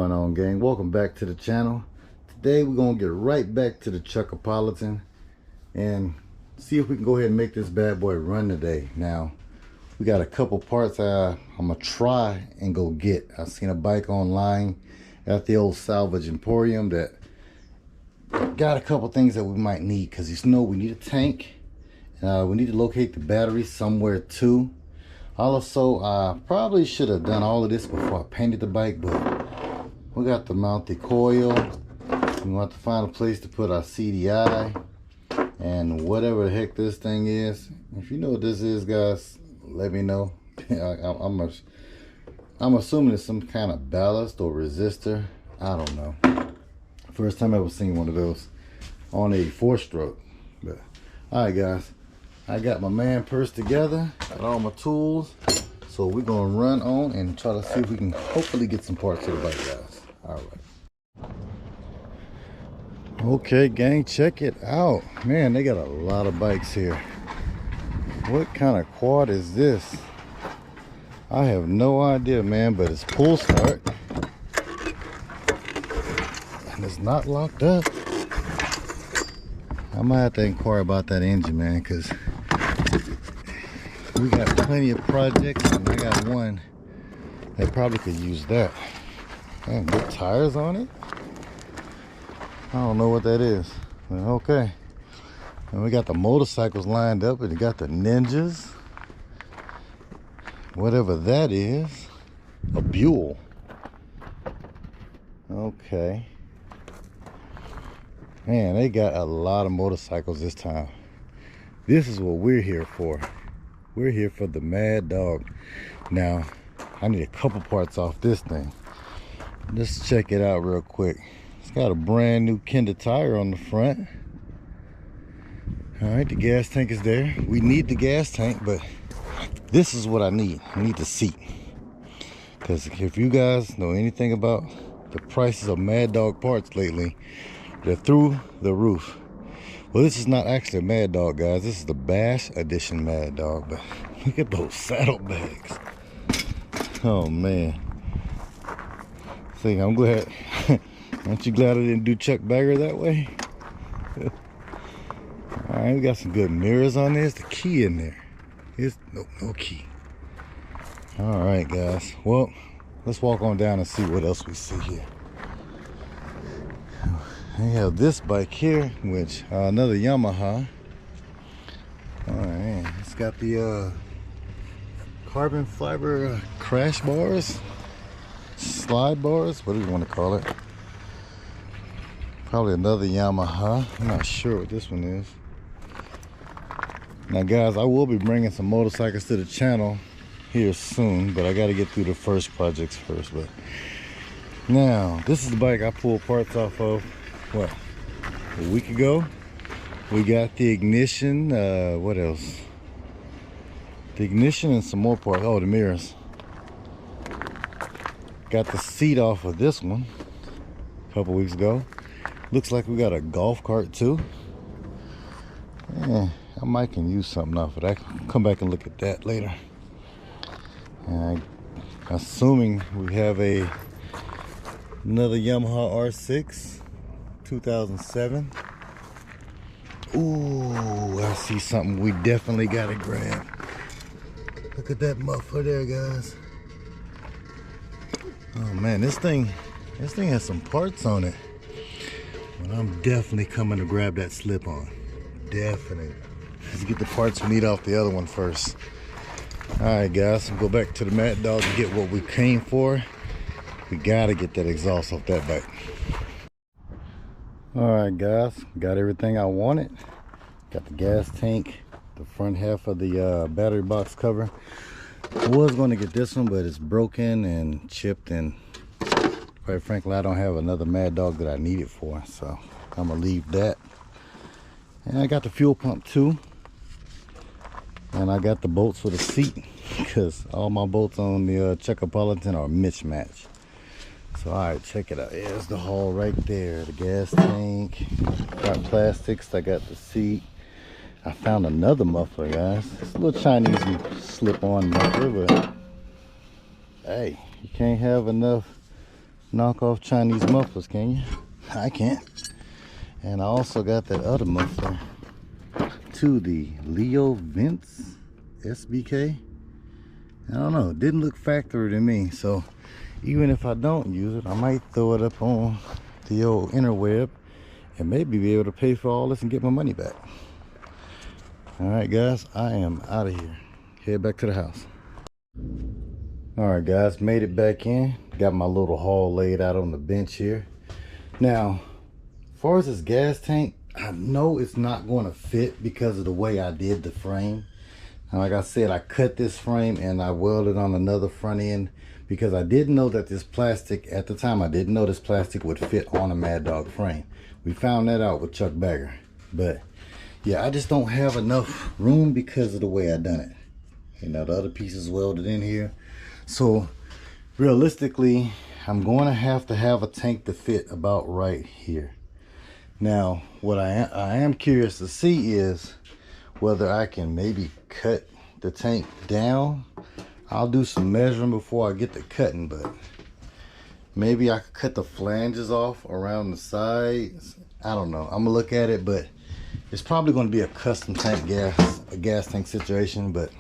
going on, gang? Welcome back to the channel. Today we're gonna get right back to the CHUCKOPOLITAN and see if we can go ahead and make this bad boy run today. Now we got a couple parts I'm gonna try and go get. I seen a bike online at the old Salvage Emporium that got a couple things that we might need, because you know we need a tank. We need to locate the battery somewhere too. Also, I probably should have done all of this before I painted the bike, but we got to mount the coil. We want to find a place to put our CDI and whatever the heck this thing is. If you know what this is, guys, let me know. I'm assuming it's some kind of ballast or resistor. I don't know. First time I ever seen one of those on a 4-stroke. But all right, guys, I got my man purse together, got all my tools, so we're gonna run on and try to see if we can hopefully get some parts to the bike, guys. All right. Okay, gang, check it out. Man, they got a lot of bikes here. What kind of quad is this? I have no idea, man, but it's pull start and it's not locked up. I might have to inquire about that engine, man, because we got plenty of projects and I got one that probably could use that. Man, good tires on it. I don't know what that is, but okay. And we got the motorcycles lined up, and we got the Ninjas, whatever that is. A Buell. Okay. Man, they got a lot of motorcycles this time. This is what we're here for. We're here for the Mad Dog. Now, I need a couple parts off this thing. Let's check it out real quick. It's got a brand new Kenda tire on the front. All right, the gas tank is there. We need the gas tank, but this is what I need. I need the seat. Because if you guys know anything about the prices of Mad Dog parts lately, they're through the roof. Well, this is not actually a Mad Dog, guys. This is the Bash Edition Mad Dog. But look at those saddlebags. Oh, man. See, I'm glad. Aren't you glad I didn't do Chuck Bagger that way? All right, we got some good mirrors on this. The key in there. Here's no key. All right, guys. Well, let's walk on down and see what else we see here. We have this bike here, which another Yamaha. All right, it's got the carbon fiber crash bars, slide bars, what do you want to call it? Probably another Yamaha. I'm not sure what this one is. Now, guys, I will be bringing some motorcycles to the channel here soon, but I got to get through the first projects first. But now, this is the bike I pulled parts off of. What, a week ago. We got the ignition, what else? The ignition and some more parts. Oh, the mirrors. Got the seat off of this one a couple weeks ago. Looks like we got a golf cart too. Yeah, I might can use something off of that. I'll come back and look at that later. Assuming we have another Yamaha R6 2007. Ooh, I see something we definitely gotta grab. Look at that muffler there, guys. Oh man, this thing has some parts on it. But I'm definitely coming to grab that slip-on. Definitely. Let's get the parts we need off the other one first. All right, guys, we'll go back to the Mad Dog and get what we came for. We gotta get that exhaust off that bike. All right, guys, got everything I wanted. Got the gas tank, the front half of the battery box cover. I was going to get this one, but it's broken and chipped, and quite frankly, I don't have another Mad Dog that I need it for, so I'm gonna leave that. And I got the fuel pump too, and I got the bolts for the seat, because all my bolts on the CHUCKOPOLITAN are mismatched. So all right, check it out. There's the haul right there. The gas tank, got plastics. I got the seat. I found another muffler, guys. It's a little Chinese slip-on muffler, but hey, you can't have enough knockoff Chinese mufflers, can you? I can't. And I also got that other muffler too, the Leo Vince SBK. I don't know, it didn't look factory to me, so even if I don't use it, I might throw it up on the old interweb and maybe be able to pay for all this and get my money back. All right, guys, I am out of here. Head back to the house. All right, guys, made it back in. Got my little haul laid out on the bench here. Now, as far as this gas tank, I know it's not going to fit because of the way I did the frame. And like I said, I cut this frame and I welded on another front end because I didn't know that this plastic, at the time, I didn't know this plastic would fit on a Mad Dog frame. We found that out with Chuck Bagger. But yeah, I just don't have enough room because of the way I done it. You know, the other pieces welded in here. So realistically, I'm going to have a tank to fit about right here. Now, what I am curious to see is whether I can maybe cut the tank down. I'll do some measuring before I get to cutting, but maybe I could cut the flanges off around the sides. I don't know. I'm gonna look at it, but it's probably going to be a custom tank gas tank situation. But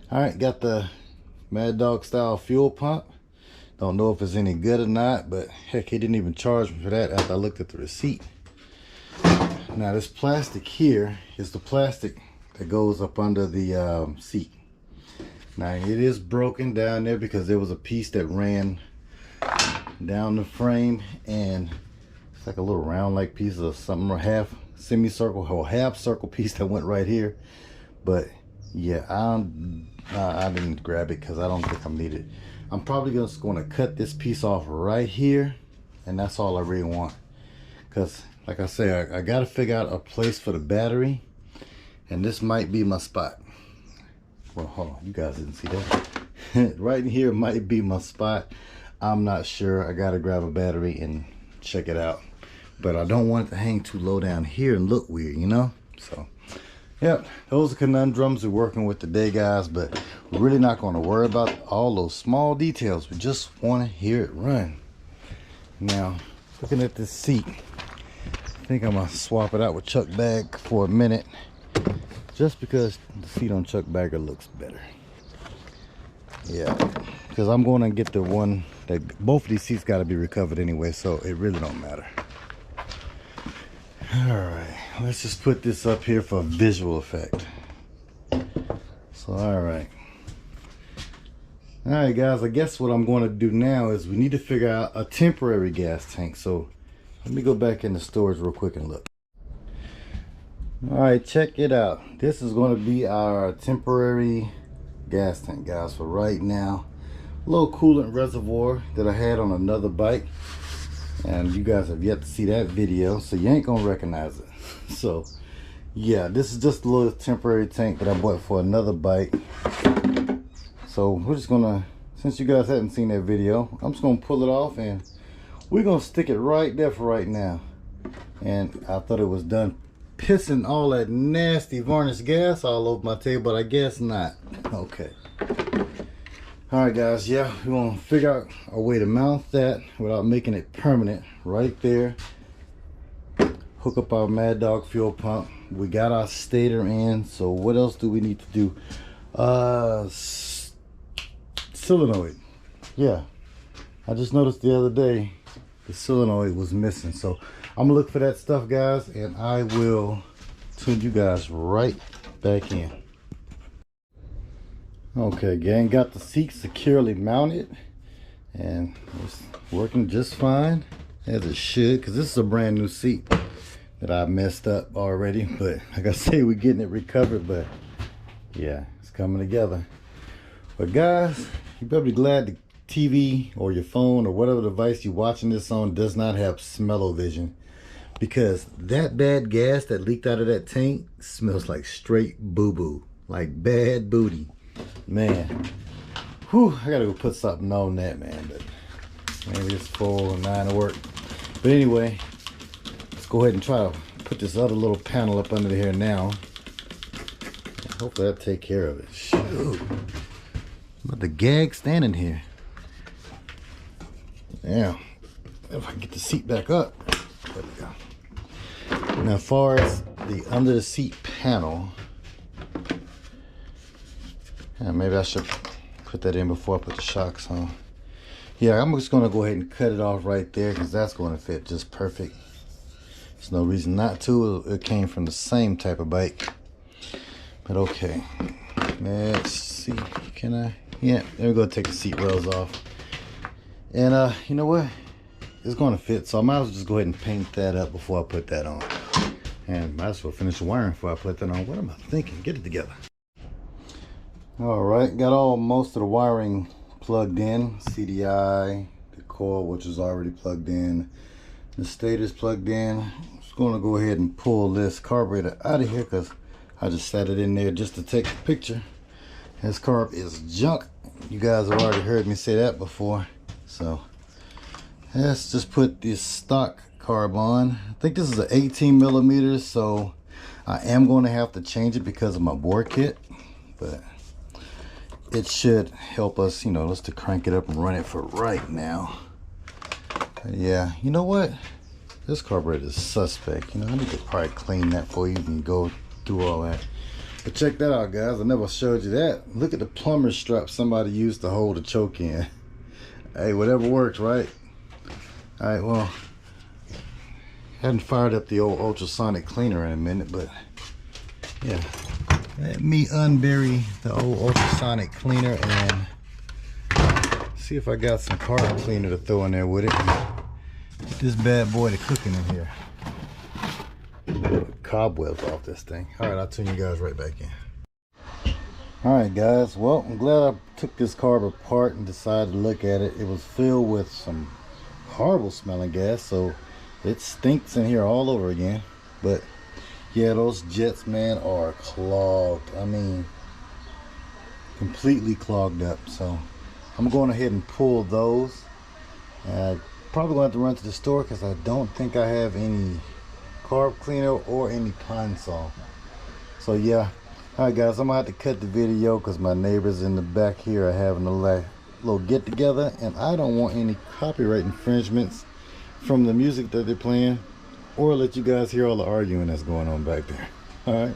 all right, got the Mad Dog style fuel pump. Don't know if it's any good or not, but heck, he didn't even charge me for that after I looked at the receipt. Now this plastic here is the plastic that goes up under the seat. Now it is broken down there because there was a piece that ran down the frame, and it's like a little round like piece of something, or half semicircle or half circle piece that went right here. But yeah, I didn't grab it because I don't think I need it. I'm probably just going to cut this piece off right here, and that's all I really want. Because like I say, I got to figure out a place for the battery, and this might be my spot. Well, hold on, you guys didn't see that. Right in here might be my spot. I'm not sure. I got to grab a battery and check it out. But I don't want it to hang too low down here and look weird, you know? So yep, those are conundrums we're working with today, guys, but we're really not going to worry about all those small details. We just want to hear it run. Now, looking at this seat, I think I'm going to swap it out with Chuck Bag for a minute, just because the seat on Chuck Bagger looks better. Yeah, because I'm going to get the one that both of these seats got to be recovered anyway, so it really don't matter. All right, let's just put this up here for visual effect. So all right guys, I guess what I'm going to do now is we need to figure out a temporary gas tank. So let me go back in the storage real quick and look. All right, check it out. This is going to be our temporary gas tank, guys, for right now. A little coolant reservoir that I had on another bike, and you guys have yet to see that video, so you ain't gonna recognize it. So yeah, this is just a little temporary tank that I bought for another bike. So we're just gonna, since you guys hadn't seen that video, I'm just gonna pull it off and we're gonna stick it right there for right now. And I thought it was done pissing all that nasty varnished gas all over my table, but I guess not. Okay. All right, guys, yeah, we're gonna figure out a way to mount that without making it permanent right there. Hook up our Mad Dog fuel pump. We got our stator in, so what else do we need to do? Solenoid. Yeah, I just noticed the other day the solenoid was missing, so I'm gonna look for that stuff, guys, and I will tune you guys right back in. Okay, gang, got the seat securely mounted and it's working just fine, as it should, because this is a brand new seat that I messed up already. But like I say, we're getting it recovered, but yeah, it's coming together. But guys, you better be glad the TV or your phone or whatever device you're watching this on does not have smell-o-vision, because that bad gas that leaked out of that tank smells like straight boo-boo, like bad booty. Man, whew, I gotta go put something on that, man, but maybe it's 4 or 9 to work. But anyway, let's go ahead and try to put this other little panel up under here now. Hopefully that'll take care of it. Shoot, but the gag standing here. Yeah, if I can get the seat back up. There we go. Now, as far as the under the seat panel, yeah, maybe I should put that in before I put the shocks on. Yeah, I'm just gonna go ahead and cut it off right there because that's going to fit just perfect. There's no reason not to. It came from the same type of bike. But okay, let's see. Can I? Yeah, there we go. Take the seat rails off. And you know what? It's going to fit, so I might as well just go ahead and paint that up before I put that on. And might as well finish the wiring before I put that on. What am I thinking? Get it together. All right, got most of the wiring plugged in. CDI, the coil, which is already plugged in. The stator's plugged in. I'm just going to go ahead and pull this carburetor out of here because I just set it in there just to take a picture. This carb is junk. You guys have already heard me say that before. So let's just put this stock carb on. I think this is an 18 millimeters, so I am going to have to change it because of my bore kit, but it should help us, you know, let's to crank it up and run it for right now. Yeah, you know what? This carburetor is suspect. You know, I need to probably clean that before you even go through all that. But check that out, guys. I never showed you that. Look at the plumber's strap somebody used to hold the choke in. Hey, whatever works, right? All right, well, hadn't fired up the old ultrasonic cleaner in a minute, but yeah. Let me unbury the old ultrasonic cleaner and see if I got some carb cleaner to throw in there with it. Get this bad boy to cooking in here. Cobwebs off this thing. All right, I'll tune you guys right back in. All right, guys. Well, I'm glad I took this carb apart and decided to look at it. It was filled with some horrible smelling gas, so it stinks in here all over again. But yeah, those jets, man, are clogged. I mean, completely clogged up. So I'm going ahead and pull those. Probably going to have to run to the store because I don't think I have any carb cleaner or any pine saw. So yeah. All right, guys, I'm gonna have to cut the video because my neighbors in the back here are having a little get together, and I don't want any copyright infringements from the music that they're playing, or let you guys hear all the arguing that's going on back there.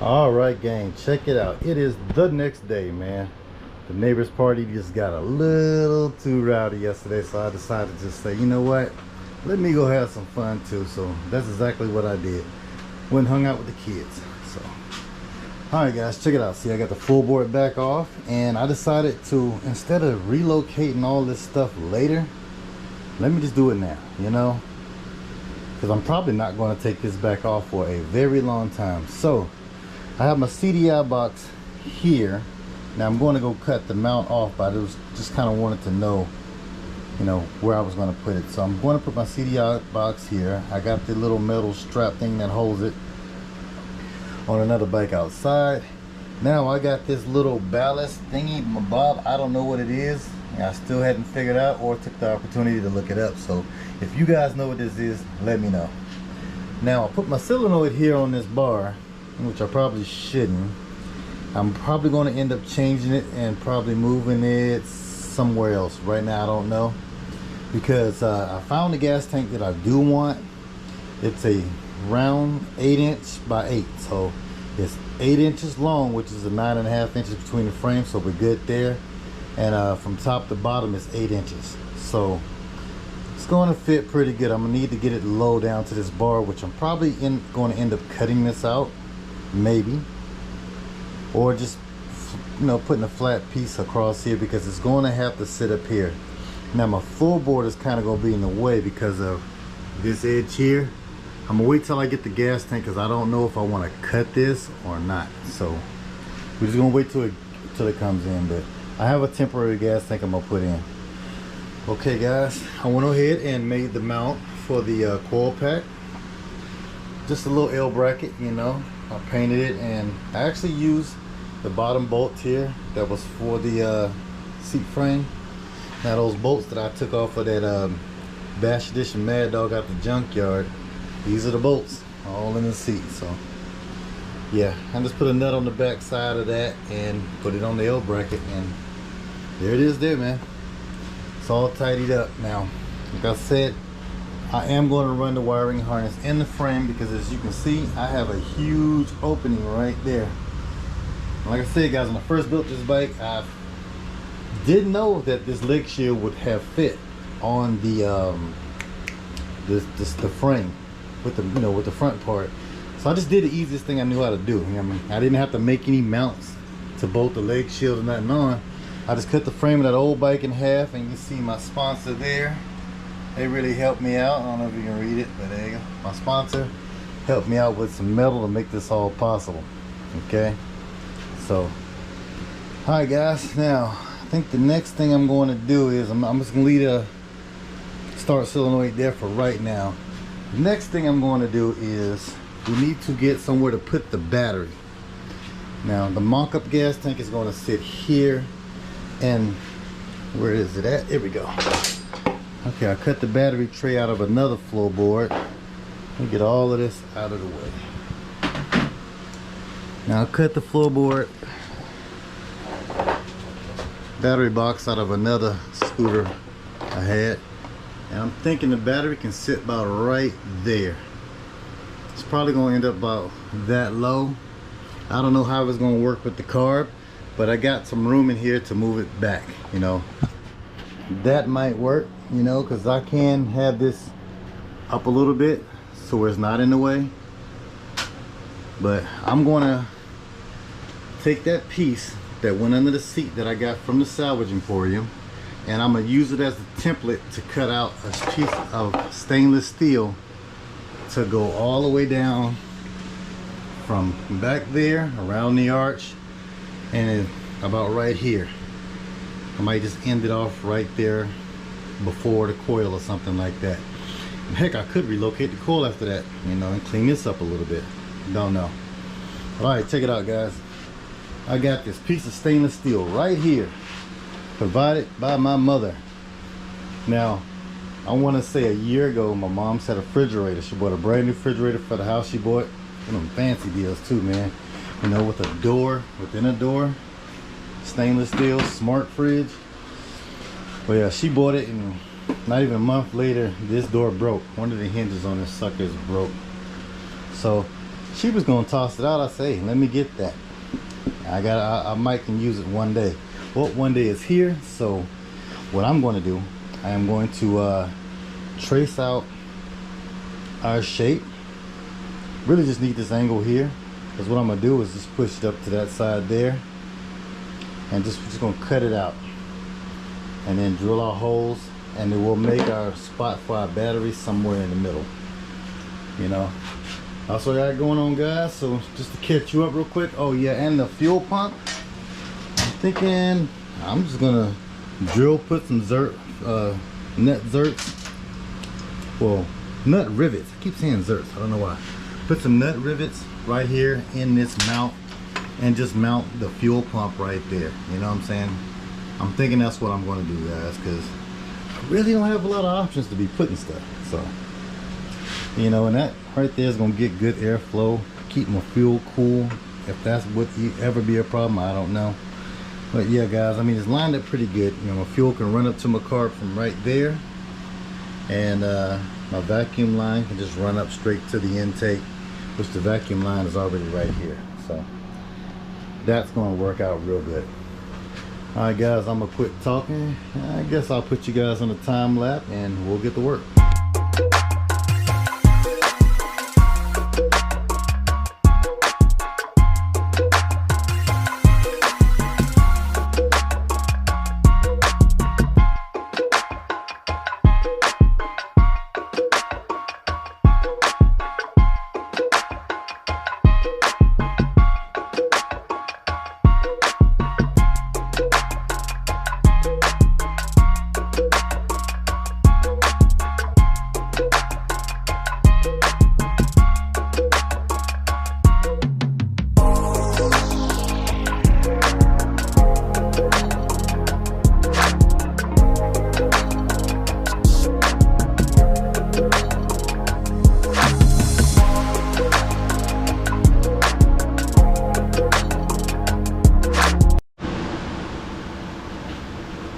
All right, gang, check it out. It is the next day, man. The neighbor's party just got a little too rowdy yesterday, so I decided to just say, you know what, let me go have some fun too. So that's exactly what I did. Went and hung out with the kids. So all right, guys, check it out. See, I got the full board back off, and I decided to, instead of relocating all this stuff later, let me just do it now, you know, because I'm probably not going to take this back off for a very long time. So I have my CDI box here. Now I'm going to go cut the mount off, but I just kind of wanted to know, you know, where I was going to put it. So I'm going to put my CDI box here. I got the little metal strap thing that holds it on another bike outside. Now I got this little ballast thingy, my bob. I don't know what it is. I still hadn't figured out or took the opportunity to look it up. So if you guys know what this is, let me know. Now I'll put my solenoid here on this bar, which I probably shouldn't. I'm probably going to end up changing it and probably moving it somewhere else. Right now I don't know, because I found the gas tank that I do want. It's a round 8" by 8, so it's 8 inches long, which is a 9.5 inches between the frames, so we're good there. And from top to bottom is 8 inches, so it's going to fit pretty good. I'm gonna need to get it low down to this bar, which I'm probably going to end up cutting this out, maybe, or just, you know, putting a flat piece across here, because it's going to have to sit up here. Now my full board is kind of going to be in the way because of this edge here. I'm gonna wait till I get the gas tank, because I don't know if I want to cut this or not. So we're just gonna wait till it comes in. But I have a temporary gas tank I'm gonna put in. Okay, guys, I went ahead and made the mount for the coil pack. Just a little L bracket, you know. I painted it, and I actually used the bottom bolt here that was for the seat frame. Now those bolts that I took off of that Bash Edition Mad Dog out the junkyard, these are the bolts all in the seat. So yeah, I just put a nut on the back side of that and put it on the L bracket, and there it is there, man. it's all tidied up now. Like I said, I am going to run the wiring harness in the frame because, as you can see, I have a huge opening right there. Like I said, guys, when I first built this bike, I didn't know that this leg shield would have fit on the the frame with the, you know, with the front part. So I just did the easiest thing I knew how to do. You know what I mean? I didn't have to make any mounts to bolt the leg shield or nothing on. I just cut the frame of that old bike in half, and you can see my sponsor there. They really helped me out. I don't know if you can read it, but there you go. My sponsor helped me out with some metal to make this all possible. Okay, so all right, guys, now I think the next thing I'm going to do is I'm just going to leave a start solenoid there for right now. The next thing I'm going to do is we need to get somewhere to put the battery. Now the mock-up gas tank is going to sit here, and where is it at? Here we go. Okay, I cut the battery tray out of another floorboard. Let me get all of this out of the way. Now I cut the floorboard battery box out of another scooter I had, and I'm thinking the battery can sit about right there. It's probably going to end up about that low. I don't know how it's going to work with the carb, but I got some room in here to move it back, you know. That might work, you know, because I can have this up a little bit so where it's not in the way. But I'm going to take that piece that went under the seat that I got from the Salvage Emporium, and I'm going to use it as a template to cut out a piece of stainless steel to go all the way down from back there around the arch and about right here. I might just end it off right there before the coil or something like that. And heck, I could relocate the coil after that, you know, and clean this up a little bit. Don't know. All right, check it out, guys. I got this piece of stainless steel right here, provided by my mother. Now, I want to say a year ago, my mom had a refrigerator. She bought a brand new refrigerator for the house she bought. One of them fancy deals too, man. You know, with a door within a door, stainless steel, smart fridge. But yeah, she bought it, and not even a month later, this door broke. One of the hinges on this sucker is broke. So she was gonna toss it out. I say, hey, let me get that. I might can use it one day. Well, one day is here. So what I'm going to do, I am going to trace out our shape. Really just need this angle here, because what I'm going to do is just push it up to that side there, and just going to cut it out, and then drill our holes, and then we'll make our spot for our battery somewhere in the middle, you know. That's what I got going on, guys. So just to catch you up real quick, oh yeah, and the fuel pump, I'm thinking I'm just gonna put some nut zerts, well, nut rivets. I keep saying zerts, I don't know why. Put some nut rivets right here in this mount, and just mount the fuel pump right there. You know what I'm saying? I'm thinking that's what I'm going to do, guys, because I really don't have a lot of options to be putting stuff. So, you know, and that right there is going to get good airflow, keep my fuel cool. If that's what ever be a problem, I don't know. But yeah, guys, I mean, it's lined up pretty good. You know, my fuel can run up to my carb from right there, and my vacuum line can just run up straight to the intake, which the vacuum line is already right here. So that's going to work out real good. All right, guys, I'm gonna quit talking. I guess I'll put you guys on a time lapse, and we'll get to work.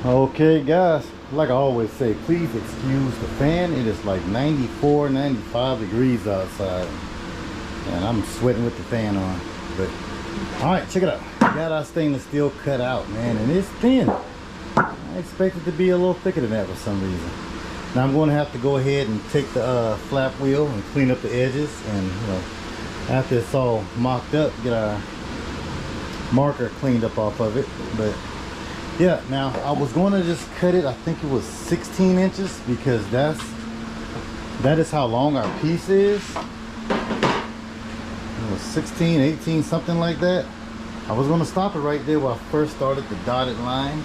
Okay, guys, like I always say, please excuse the fan. It is like 94, 95 degrees outside, and I'm sweating with the fan on. But all right, check it out. We got our stainless steel cut out, man, and it's thin. I expect it to be a little thicker than that for some reason. Now I'm going to have to go ahead and take the flap wheel and clean up the edges, and you know, after it's all mocked up, get our marker cleaned up off of it. But yeah, now I was going to just cut it. I think it was 16 inches because that is how long our piece is. It was 16, 18, something like that. I was going to stop it right there where I first started the dotted line,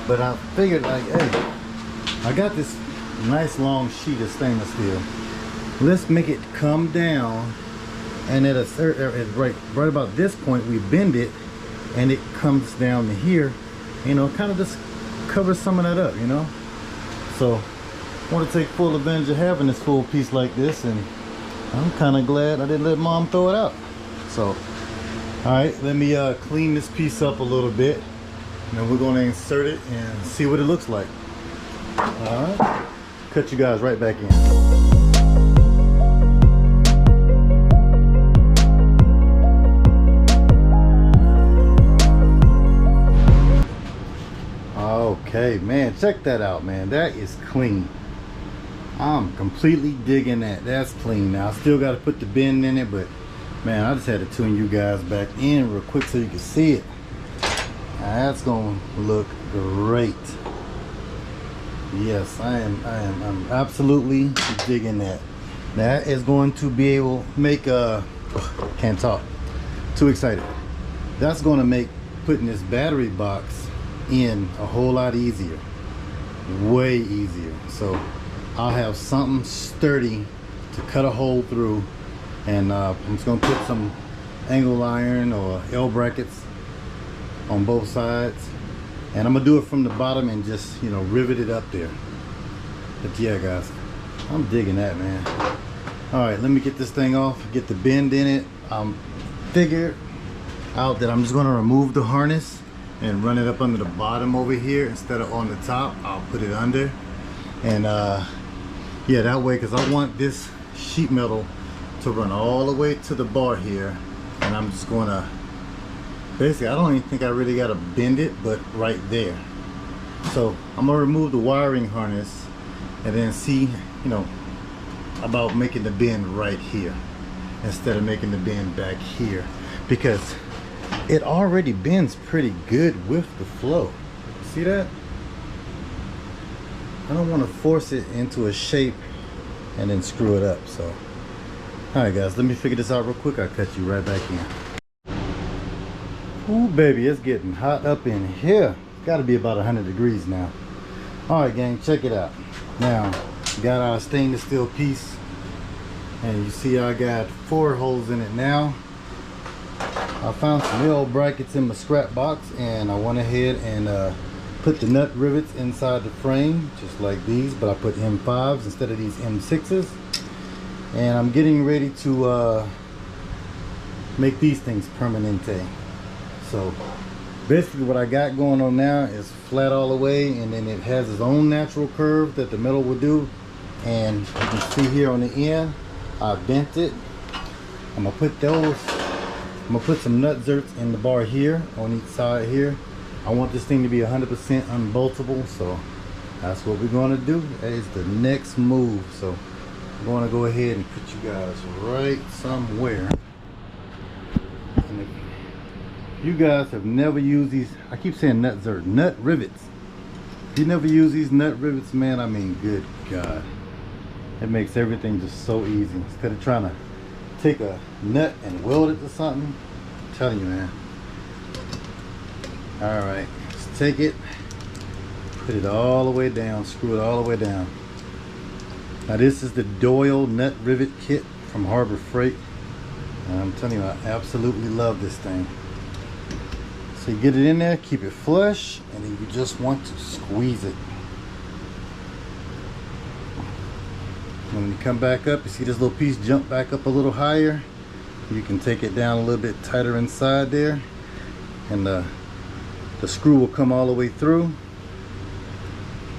but I figured, like, hey, I got this nice long sheet of stainless steel. Let's make it come down, and at a certain right about this point we bend it and it comes down to here, you know, kind of just covers some of that up, you know. So I want to take full advantage of having this full piece like this, and I'm kind of glad I didn't let Mom throw it out. So all right, let me clean this piece up a little bit, and then we're going to insert it and see what it looks like. All right, cut you guys right back in. Okay, man, check that out, man. That is clean. I'm completely digging that. That's clean. Now I still got to put the bend in it, but man, I just had to tune you guys back in real quick so you can see it. Now, that's gonna look great. Yes, I'm absolutely digging that. That is going to be able to make can't talk, too excited. That's going to make putting this battery box in a whole lot easier, way easier. So I'll have something sturdy to cut a hole through, and I'm just gonna put some angle iron or L brackets on both sides, and I'm gonna do it from the bottom and just, you know, rivet it up there. But yeah, guys, I'm digging that, man. All right, let me get this thing off, get the bend in it. Figured out that I'm just gonna remove the harness and run it up under the bottom over here instead of on the top. I'll put it under, and yeah, that way, because I want this sheet metal to run all the way to the bar here, and I'm just gonna basically, I don't even think I really gotta bend it, but right there. So I'm gonna remove the wiring harness and then see, you know, about making the bend right here instead of making the bend back here, because it already bends pretty good with the flow. See that? I don't want to force it into a shape and then screw it up. So all right, guys, let me figure this out real quick. I'll cut you right back in. Ooh, baby, it's getting hot up in here. Got to be about 100 degrees now. All right, gang, check it out. Now, got our stainless steel piece, and you see I got 4 holes in it now. I found some L brackets in my scrap box, and I went ahead and put the nut rivets inside the frame, just like these, but I put M5s instead of these M6s. And I'm getting ready to make these things permanente. So basically what I got going on now is flat all the way, and then it has its own natural curve that the metal will do. And you can see here on the end, I bent it. I'm gonna put those, I'm gonna put some nut zerts in the bar here on each side here. I want this thing to be 100% unboltable, so that's what we're gonna do. That is the next move. So I'm gonna go ahead and put you guys right somewhere. And if you guys have never used these, I keep saying nut zert, nut rivets. If you never use these nut rivets, man, I mean, good God. It makes everything just so easy. Instead of trying to take a nut and weld it to something, I'm telling you, man. All right, let's take it, put it all the way down, screw it all the way down. Now this is the Doyle nut rivet kit from Harbor Freight, and I'm telling you, I absolutely love this thing. So you get it in there, keep it flush, and then you just want to squeeze it. When you come back up, you see this little piece jump back up a little higher. You can take it down a little bit tighter inside there, and the screw will come all the way through.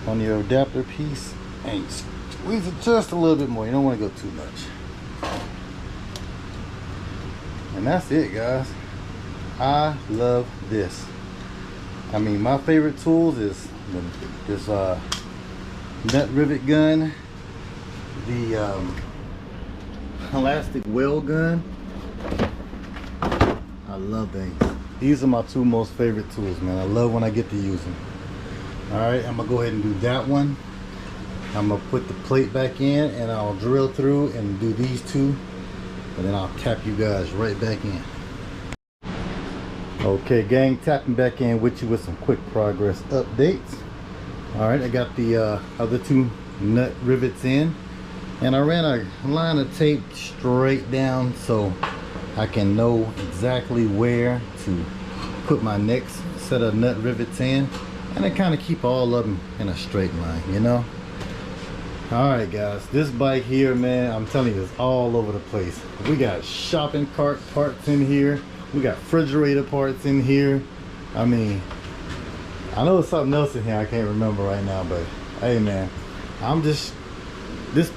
on your adapter piece and squeeze it just a little bit more. You don't want to go too much. And that's it, guys. I love this. I mean, my favorite tools is this nut rivet gun, the elastic weld gun. I love these. These are my two most favorite tools, man. I love when I get to use them. All right, I'm gonna go ahead and do that one. I'm gonna put the plate back in and I'll drill through and do these two, and then I'll tap you guys right back in. Okay, gang, tapping back in with you with some quick progress updates. All right, I got the other two nut rivets in, and I ran a line of tape straight down so I can know exactly where to put my next set of nut rivets in, and I kind of keep all of them in a straight line, you know. All right, guys, this bike here, man, I'm telling you, it's all over the place. We got shopping cart parts in here. We got refrigerator parts in here. I mean, I know there's something else in here I can't remember right now, but hey, man, this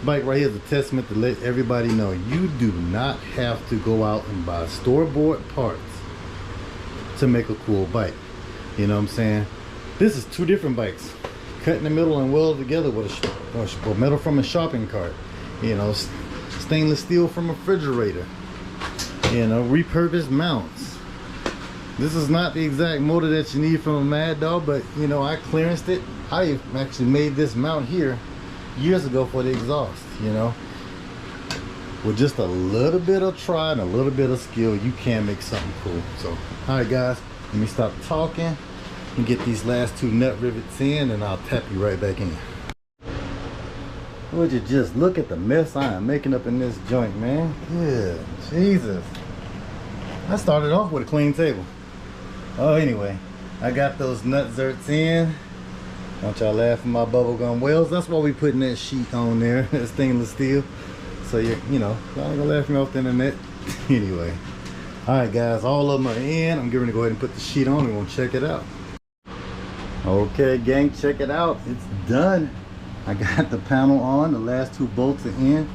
bike right here is a testament to let everybody know you do not have to go out and buy store-bought parts to make a cool bike. You know what I'm saying? This is two different bikes, cut in the middle and weld together with a metal from a shopping cart, you know, stainless steel from a refrigerator, you know, repurposed mounts. This is not the exact motor that you need from a Mad Dog, but you know, I clearanced it. I actually made this mount here years ago for the exhaust, you know. With just a little bit of try and a little bit of skill, you can make something cool. So, all right, guys, let me stop talking and get these last two nut rivets in, and I'll tap you right back in. Would you just look at the mess I am making up in this joint, man? Yeah, Jesus. I started off with a clean table. Oh, anyway, I got those nut zerts in. Don't y'all laugh at my bubblegum welds. That's why we putting that sheet on there, that stainless steel. So you know, y'all ain't gonna laugh me off the internet. Anyway, all right, guys, all of them are in. I'm getting ready to go ahead and put the sheet on and we'll check it out. Okay, gang, check it out. It's done. I got the panel on. The last two bolts are in.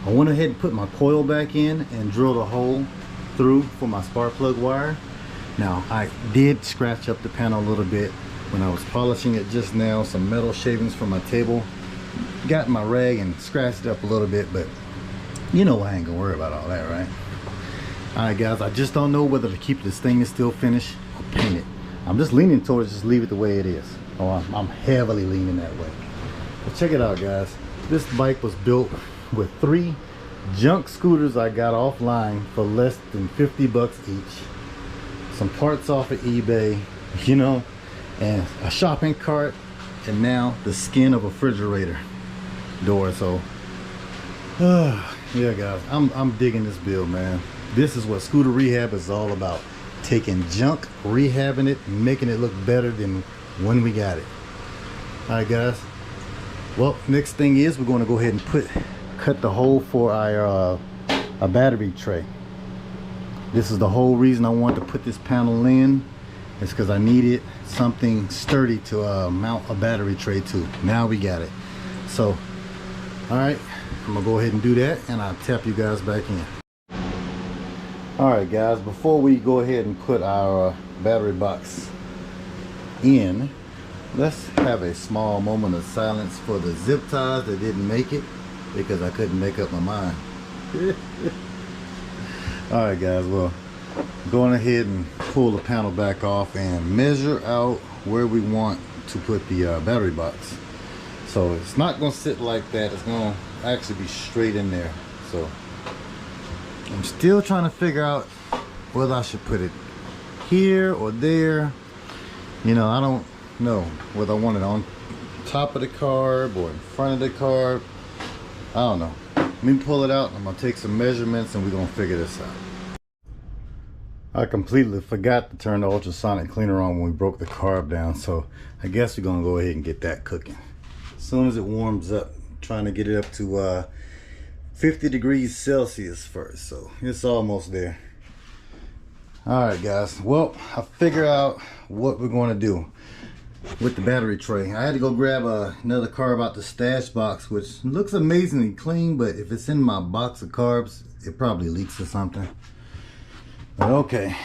I went ahead and put my coil back in and drilled a hole through for my spark plug wire. Now, I did scratch up the panel a little bit when I was polishing it just now. Some metal shavings from my table. Got my rag and scratched it up a little bit, but you know I ain't gonna worry about all that, right? All right, guys, I just don't know whether to keep this stainless steel finish or paint it. I'm just leaning towards just leave it the way it is. Oh, I'm heavily leaning that way. But check it out, guys. This bike was built with 3 junk scooters I got offline for less than 50 bucks each. Some parts off of eBay, you know, and a shopping cart, and now the skin of a refrigerator door. So yeah, guys, I'm digging this build, man. This is what scooter rehab is all about. Taking junk, rehabbing it, and making it look better than when we got it. All right, guys, well, next thing is we're going to go ahead and cut the hole for our a battery tray. This is the whole reason I wanted to put this panel in. It's because I needed something sturdy to mount a battery tray to. Now we got it. So, all right, I'm gonna go ahead and do that, and I'll tap you guys back in. All right, guys, before we go ahead and put our battery box in, let's have a small moment of silence for the zip ties that didn't make it because I couldn't make up my mind. All right, guys, well, going ahead and pull the panel back off and measure out where we want to put the battery box. So it's not going to sit like that. It's going to actually be straight in there. So I'm still trying to figure out whether I should put it here or there. You know, I don't know whether I want it on top of the carb or in front of the carb. I don't know. Let me pull it out. I'm going to take some measurements and we're going to figure this out. I completely forgot to turn the ultrasonic cleaner on when we broke the carb down, so I guess we're gonna go ahead and get that cooking. As soon as it warms up, trying to get it up to 50 degrees Celsius first, so it's almost there. All right, guys, well, I figured out what we're going to do. with the battery tray. I had to go grab another carb out the stash box, which looks amazingly clean, but if it's in my box of carbs, it probably leaks or something. But okay,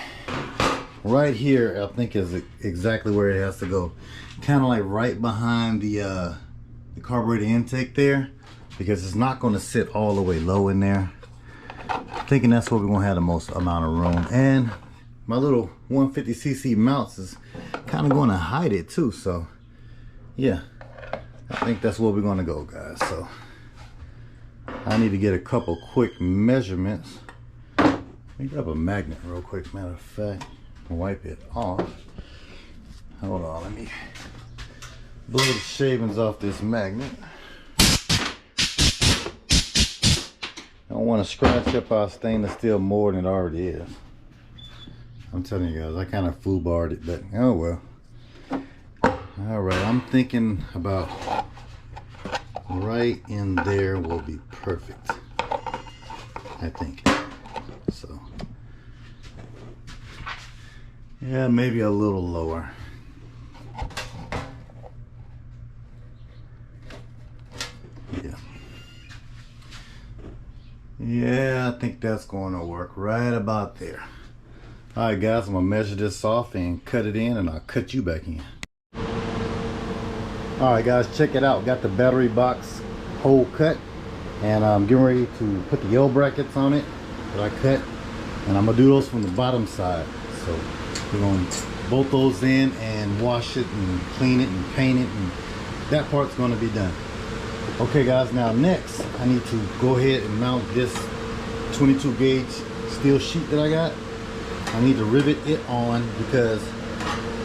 right here I think is exactly where it has to go. Kind of like right behind the carburetor intake there, because it's not going to sit all the way low in there. I'm thinking that's where we're going to have the most amount of room. And my little 150cc mounts is kind of going to hide it too. So yeah, I think that's where we're going to go, guys. So I need to get a couple quick measurements. Let me grab a magnet real quick, matter of fact, and wipe it off. Hold on, let me blow the shavings off this magnet. I don't want to scratch up our stainless steel more than it already is. I'm telling you guys, I kind of foobarred it, but oh well. Alright, I'm thinking about right in there will be perfect, I think. So yeah, maybe a little lower. Yeah, I think that's going to work right about there. Alright guys, I'm going to measure this off and cut it in, and I'll cut you back in. Alright guys, check it out. Got the battery box hole cut, and I'm getting ready to put the L brackets on it that I cut, and I'm going to do those from the bottom side. So we're going to bolt those in and wash it and clean it and paint it, and that part's going to be done. Okay guys, now next I need to go ahead and mount this 22 gauge steel sheet that I got. I need to rivet it on because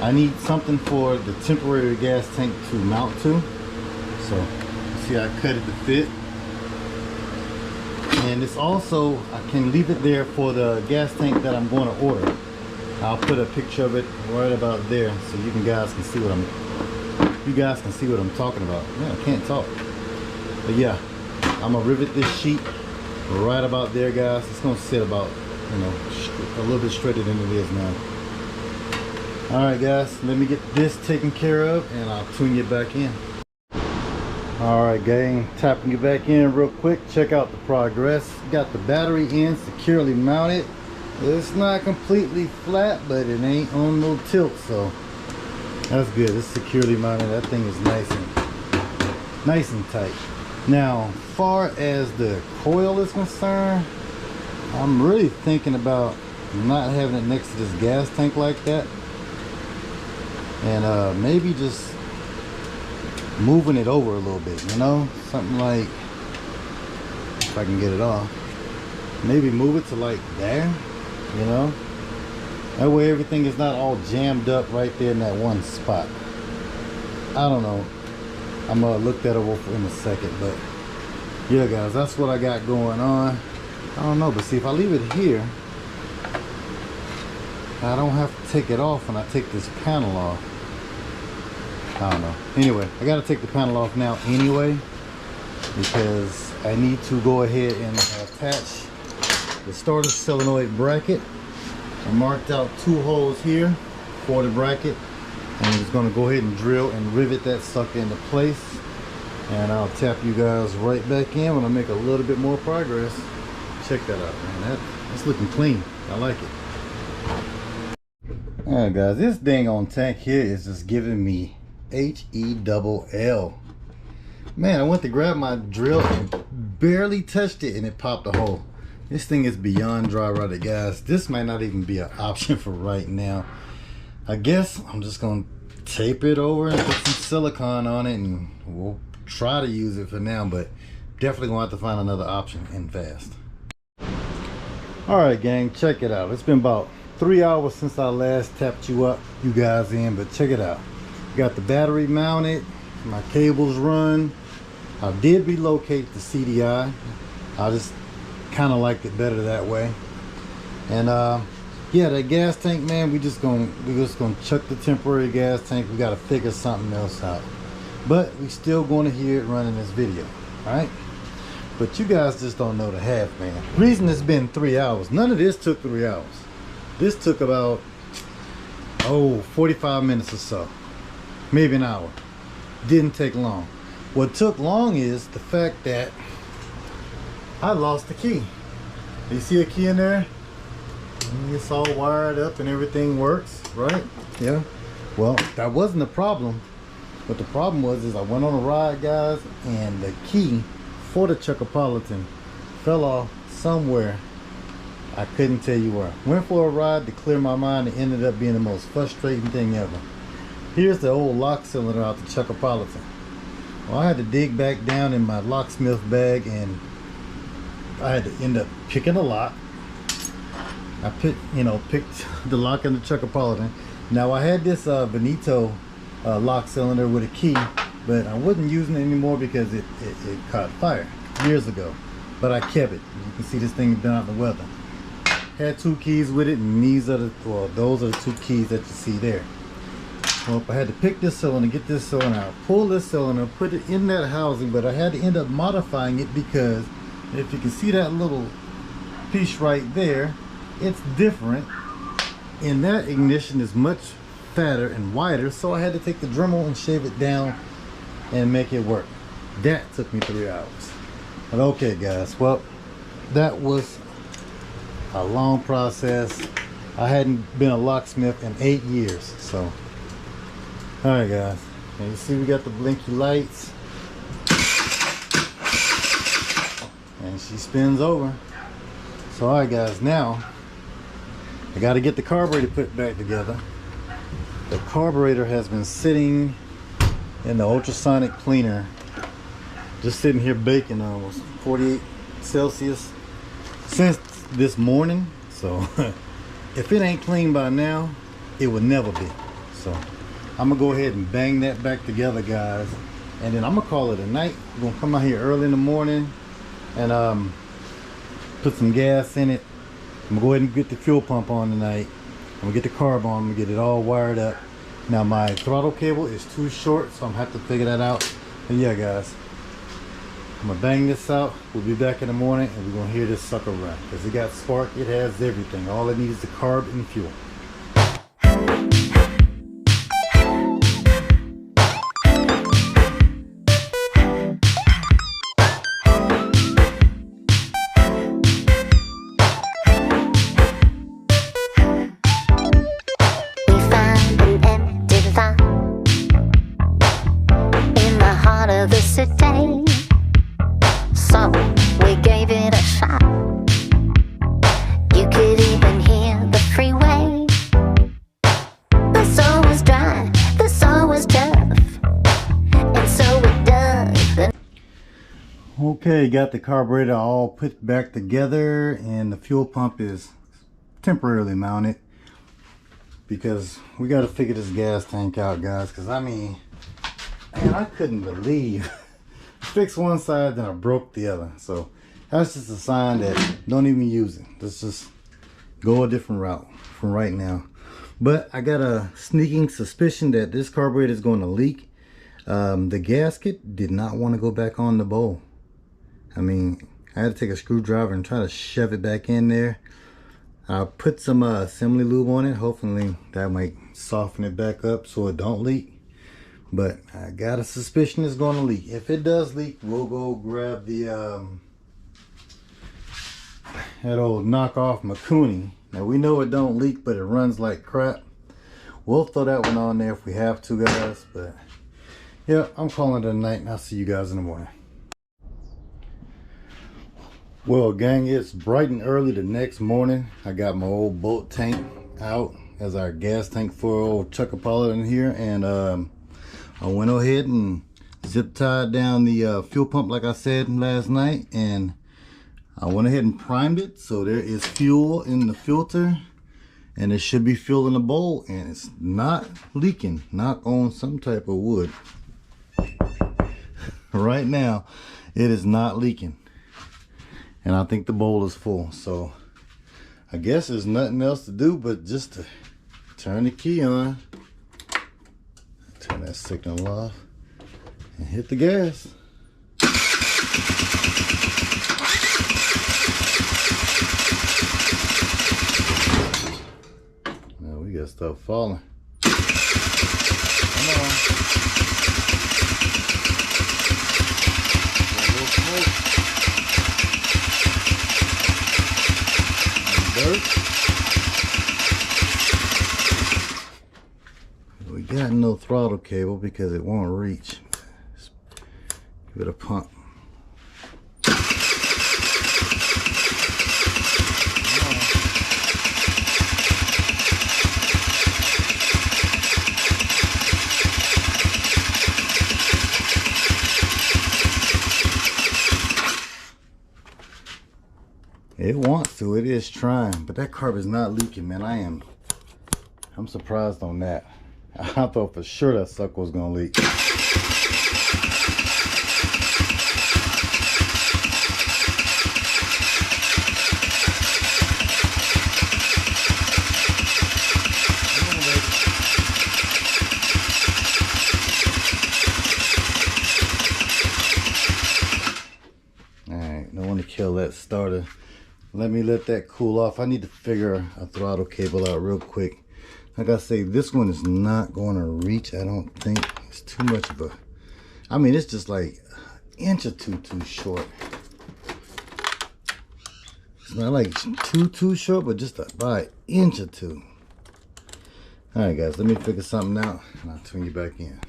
I need something for the temporary gas tank to mount to. So see, I cut it to fit, and it's also, I can leave it there for the gas tank that I'm going to order. I'll put a picture of it right about there so you guys can see what I'm talking about. Man, I can't talk. But yeah, I'm gonna rivet this sheet right about there, guys. It's gonna sit about, you know, a little bit straighter than it is now. All right guys, let me get this taken care of and I'll tune you back in. All right gang, tapping you back in real quick. Check out the progress. Got the battery in securely mounted. It's not completely flat, but it ain't on no tilt, so that's good. It's securely mounted. That thing is nice and tight. Now, far as the coil is concerned, I'm really thinking about not having it next to this gas tank like that, and maybe just moving it over a little bit, you know, something like, if I can get it off, maybe move it to like there, you know, that way everything is not all jammed up right there in that one spot. I don't know, I'm gonna look that over in a second, but yeah guys, that's what I got going on. I don't know, but see, if I leave it here, I don't have to take it off when I take this panel off. I don't know. Anyway, I gotta take the panel off now anyway, because I need to go ahead and attach the starter solenoid bracket. I marked out 2 holes here for the bracket, and I'm just going to go ahead and drill and rivet that sucker into place, and I'll tap you guys right back in when I make a little bit more progress. Check that out, man. That's looking clean. I like it. Alright guys, this dang on tank here is just giving me H-E-double-L. Man, I went to grab my drill and barely touched it and it popped a hole. This thing is beyond dry rotted, guys. This might not even be an option for right now. I guess I'm just gonna tape it over and put some silicone on it, and we'll try to use it for now, but definitely gonna have to find another option and fast. All right gang, check it out. It's been about 3 hours since I last tapped you guys in, but check it out. Got the battery mounted, my cables run. I did relocate the CDI. I just kind of liked it better that way. And yeah, that gas tank, man, we're just gonna chuck the temporary gas tank. We got to figure something else out, but we still going to hear it running this video. All right, but you guys just don't know the half, man. Reason it's been 3 hours, none of this took 3 hours. This took about 45 minutes or so. maybe an hour. Didn't take long. What took long is the fact that I lost the key. You see a key in there? It's all wired up and everything works, right? Yeah. Well, that wasn't the problem. What the problem was is I went on a ride, guys, and the key for the CHUCKOPOLITAN fell off somewhere. I couldn't tell you where. Went for a ride to clear my mind. It ended up being the most frustrating thing ever. Here's the old lock cylinder out the CHUCKOPOLITAN. Well, I had to dig back down in my locksmith bag, and I had to end up picking a lock. I picked the lock in the CHUCKOPOLITAN. Now I had this Veneto lock cylinder with a key, but I wasn't using it anymore because it caught fire years ago. But I kept it. You can see this thing has been out in the weather. Had 2 keys with it, and these are those are the 2 keys that you see there. Well, I had to pick this cylinder, get this cylinder out, pull this cylinder, put it in that housing, but I had to end up modifying it because if you can see that little piece right there, it's different, and that ignition is much fatter and wider, so I had to take the Dremel and shave it down and make it work. That took me 3 hours. But okay, guys, well, that was a long process. I hadn't been a locksmith in 8 years, so. All right, guys, and you see we got the blinky lights, and she spins over. So all right, guys, now I got to get the carburetor put back together. The carburetor has been sitting in the ultrasonic cleaner, just sitting here baking almost 48 Celsius since this morning. So if it ain't clean by now, it will never be. So I'm gonna go ahead and bang that back together, guys, and then I'm gonna call it a night. We're gonna come out here early in the morning and put some gas in it. I'm gonna go ahead and get the fuel pump on tonight. I'm gonna get the carb on. I'm gonna get it all wired up. Now my throttle cable is too short, so I'm gonna have to figure that out. But yeah, guys, I'm gonna bang this out. We'll be back in the morning, and we're gonna hear this sucker run because it got spark. It has everything. All it needs is the carb and fuel. So we gave it a shot. You could even hear the freeway. The soul was dry, the soul was tough, and so we dug. Okay, got the carburetor all put back together, and the fuel pump is temporarily mounted because we got to figure this gas tank out, guys. Because I mean, man, I couldn't believe fixed one side, then I broke the other. So that's just a sign that don't even use it. Let's just go a different route from right now. But I got a sneaking suspicion that this carburetor is going to leak. The gasket did not want to go back on the bowl. I mean, I had to take a screwdriver and try to shove it back in there. I put some assembly lube on it. Hopefully that might soften it back up so it don't leak. But I got a suspicion it's going to leak. If it does leak, we'll go grab the that old knockoff Makuni. Now we know it don't leak, but it runs like crap. We'll throw that one on there if we have to, guys. But yeah, I'm calling it a night, and I'll see you guys in the morning. Well, gang, it's bright and early the next morning. I got my old boat tank out as our gas tank for old CHUCKOPOLITAN here, and I went ahead and zip tied down the fuel pump like I said last night, and I went ahead and primed it so there is fuel in the filter, and there should be fuel in the bowl, and it's not leaking. Knock on some type of wood. Right now it is not leaking, and I think the bowl is full. So I guess there's nothing else to do but just to turn the key on, turn that signal off, and hit the gas. Now we got stuff falling. Come on. A little smoke. Dirt. We got no throttle cable because it won't reach. Just give it a pump. It wants to, it is trying, but that carb is not leaking, man. I'm surprised on that. I thought for sure that sucker was gonna leak. Alright, don't want to kill that starter. Let me let that cool off. I need to figure a throttle cable out real quick. Like I say, this one is not going to reach. I don't think it's too much of a, I mean, it's just like an inch or two too short. It's not like too short, but just by an inch or two. All right, guys, let me figure something out and I'll turn you back in.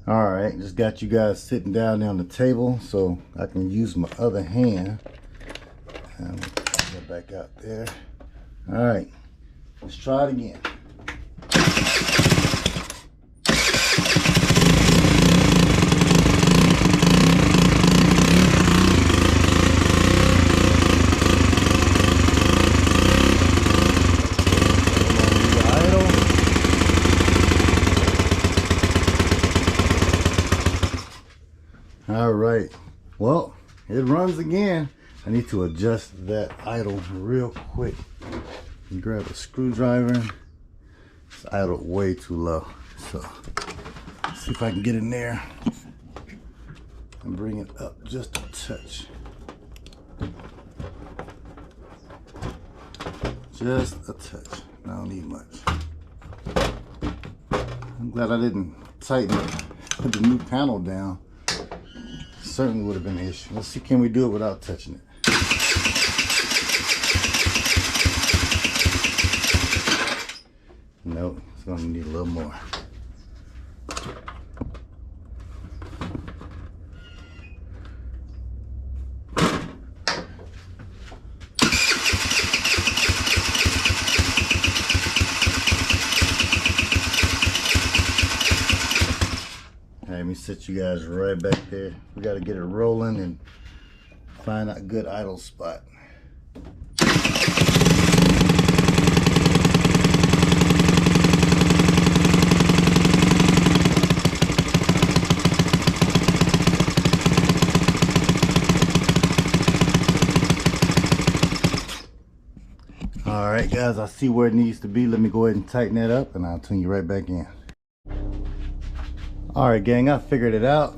All right, just got you guys sitting down there on the table so I can use my other hand. Get back out there. All right, let's try it again. All right, well, it runs again. I need to adjust that idle real quick. You grab a screwdriver. It's idled way too low. So let's see if I can get in there and bring it up just a touch. Just a touch. I don't need much. I'm glad I didn't tighten it, put the new panel down. Certainly would have been an issue. Let's see, can we do it without touching it? Nope, it's gonna need a little more. Let me sit you guys right back there. We got to get it rolling and find a good idle spot. All right, guys, I see where it needs to be. Let me go ahead and tighten that up and I'll tune you right back in. All right, gang, I figured it out.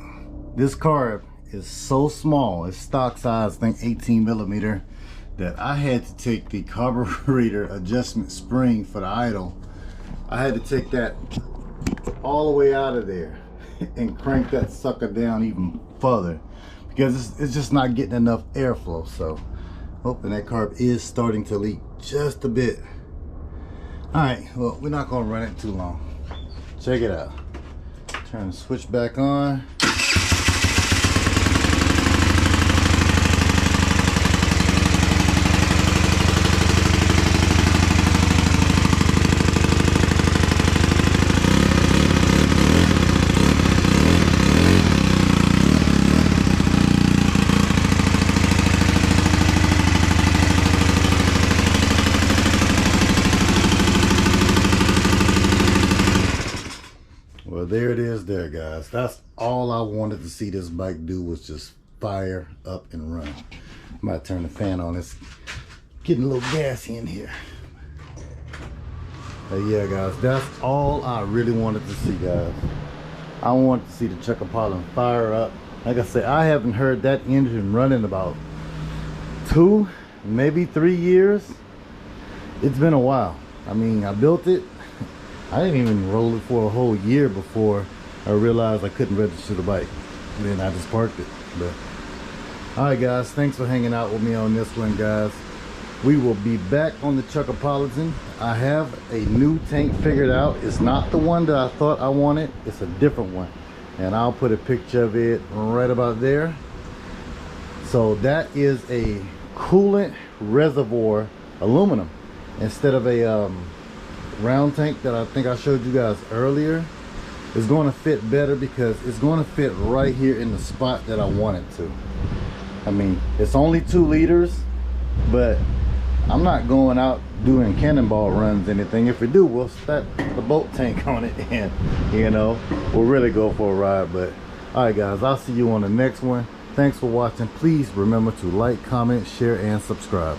This carb is so small, it's stock size, I think 18 millimeter, that I had to take the carburetor adjustment spring for the idle. I had to take that all the way out of there and crank that sucker down even further because it's just not getting enough airflow. So hoping that carb is starting to leak just a bit. All right, well, we're not gonna run it too long. Check it out. Turn the switch back on. Well, there it is there, guys. That's all I wanted to see this bike do, was just fire up and run. I might turn the fan on. It's getting a little gassy in here. But yeah, guys, that's all I really wanted to see, guys. I wanted to see the CHUCKOPOLITAN fire up. Like I said, I haven't heard that engine run in about 2, maybe 3 years. It's been a while. I mean, I built it. I didn't even roll it for a whole year before I realized I couldn't register the bike. And then I just parked it. But all right, guys, thanks for hanging out with me on this one, guys. We will be back on the CHUCKOPOLITAN. I have a new tank figured out. It's not the one that I thought I wanted. It's a different one. And I'll put a picture of it right about there. So that is a coolant reservoir aluminum instead of a round tank that I think I showed you guys earlier. It's going to fit better because it's going to fit right here in the spot that I want it to. I mean, it's only 2 liters, but I'm not going out doing cannonball runs, anything. If we do, we'll stack the boat tank on it and, you know, we'll really go for a ride. But all right, guys, I'll see you on the next one. Thanks for watching. Please remember to like, comment, share, and subscribe.